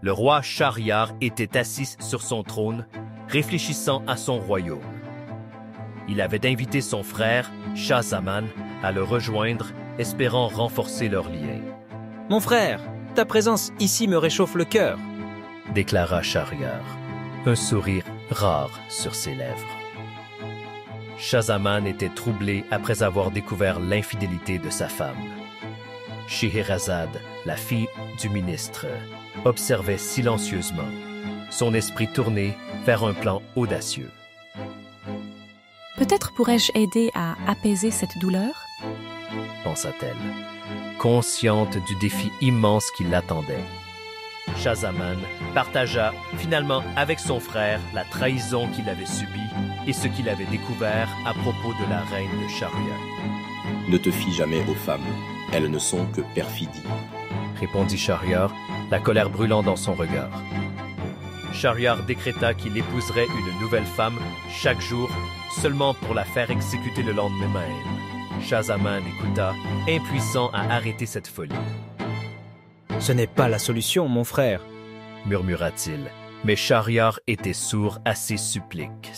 le roi Shahryar était assis sur son trône, réfléchissant à son royaume. Il avait invité son frère, Shah Zaman, à le rejoindre, espérant renforcer leurs liens. « Mon frère, ta présence ici me réchauffe le cœur », déclara Shahryar, un sourire rare sur ses lèvres. Shah Zaman était troublé après avoir découvert l'infidélité de sa femme. Scheherazade, la fille du ministre, observait silencieusement, son esprit tourné vers un plan audacieux. « Peut-être pourrais-je aider à apaiser cette douleur ?» pensa-t-elle, consciente du défi immense qui l'attendait. Shah Zaman partagea finalement avec son frère la trahison qu'il avait subie et ce qu'il avait découvert à propos de la reine de Shahryar. « Ne te fie jamais aux femmes, elles ne sont que perfidie, » répondit Shahryar, la colère brûlant dans son regard. Shahryar décréta qu'il épouserait une nouvelle femme chaque jour, seulement pour la faire exécuter le lendemain même. Shah Zaman écouta, impuissant à arrêter cette folie. « Ce n'est pas la solution, mon frère, » murmura-t-il, mais Shahryar était sourd à ses suppliques.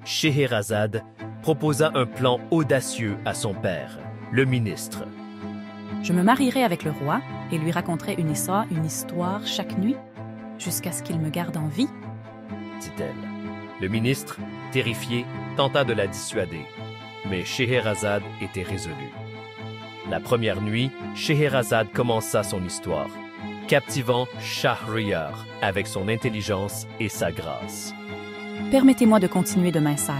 Scheherazade proposa un plan audacieux à son père, le ministre. « Je me marierai avec le roi et lui raconterai une histoire chaque nuit, jusqu'à ce qu'il me garde en vie, » dit-elle. Le ministre, terrifié, tenta de la dissuader, mais Scheherazade était résolue. La première nuit, Scheherazade commença son histoire, captivant Shahryar avec son intelligence et sa grâce. « Permettez-moi de continuer demain, sire. »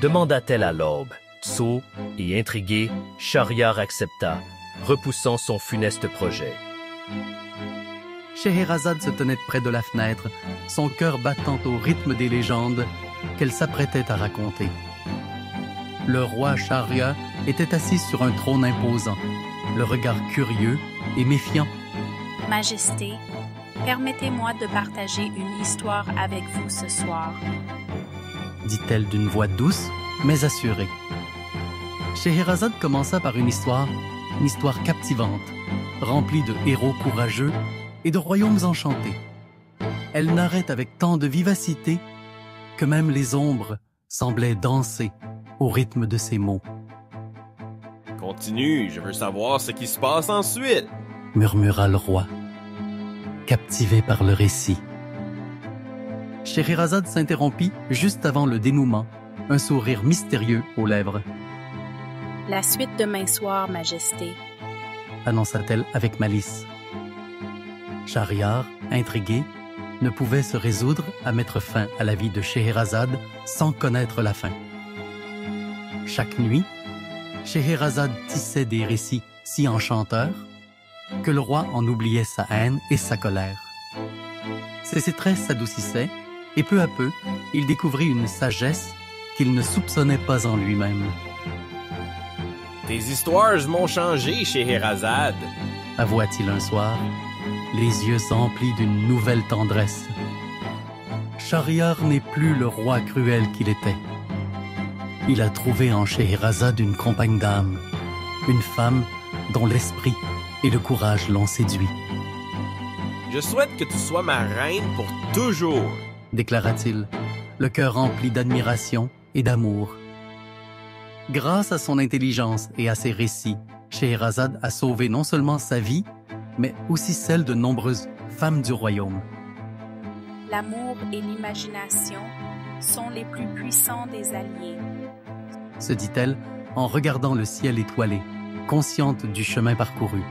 demanda-t-elle à l'aube. Sot et intrigué, Shahryar accepta, repoussant son funeste projet. Scheherazade se tenait près de la fenêtre, son cœur battant au rythme des légendes qu'elle s'apprêtait à raconter. Le roi Shahryar était assis sur un trône imposant, le regard curieux et méfiant. « Majesté, permettez-moi de partager une histoire avec vous ce soir, » dit-elle d'une voix douce, mais assurée. Scheherazade commença par une histoire captivante, remplie de héros courageux et de royaumes enchantés. Elle narrait avec tant de vivacité que même les ombres semblaient danser au rythme de ses mots. « Continue, je veux savoir ce qui se passe ensuite » murmura le roi, captivé par le récit. Scheherazade s'interrompit juste avant le dénouement, un sourire mystérieux aux lèvres. « La suite demain soir, Majesté, » annonça-t-elle avec malice. Shahryar, intrigué, ne pouvait se résoudre à mettre fin à la vie de Scheherazade sans connaître la fin. Chaque nuit, Scheherazade tissait des récits si enchanteurs que le roi en oubliait sa haine et sa colère. Ses traits s'adoucissaient et peu à peu, il découvrit une sagesse qu'il ne soupçonnait pas en lui-même. « Tes histoires m'ont changé, Scheherazade » avoua-t-il un soir, les yeux emplis d'une nouvelle tendresse. Shahryar n'est plus le roi cruel qu'il était. Il a trouvé en Scheherazade une compagne d'âme, une femme dont l'esprit et le courage l'ont séduit. « Je souhaite que tu sois ma reine pour toujours » déclara-t-il, le cœur rempli d'admiration et d'amour. Grâce à son intelligence et à ses récits, Scheherazade a sauvé non seulement sa vie, mais aussi celle de nombreuses femmes du royaume. L'amour et l'imagination sont les plus puissants des alliés, se dit-elle en regardant le ciel étoilé, consciente du chemin parcouru.